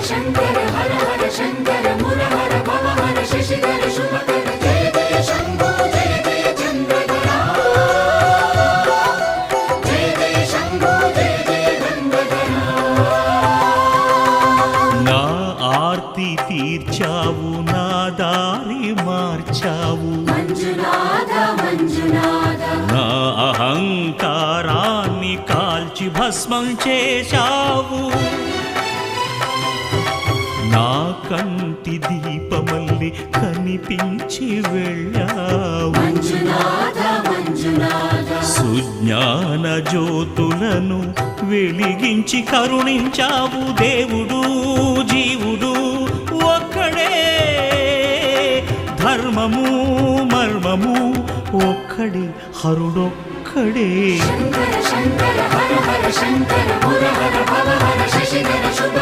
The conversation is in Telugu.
శంకర హర హర శంకర మురహర భవహర శశిధర శుభకర జయ జయ శంభో జయ జయ చంద్రధర జయ జయ శంభో జయ జయ గంగాధర నా ఆర్తి తీర్చావు నా దారి మార్చావు మంజునాథ మంజునాథ నా అహంకారాన్ని కాల్చి భస్మం చేశావు నా కంటి దీపమల్లి కనిపించి వెళ్ళావు మంజునాథ మంజునాథ సుజ్ఞాన జ్యోతులను వెలిగించి కరుణించావు దేవుడు జీవుడు ఒక్కడే ధర్మము మర్మము ఒక్కడే హరుడొక్కడే శంకర శంకర హర హర శంకర మురహర భవహర శశిధర శుభ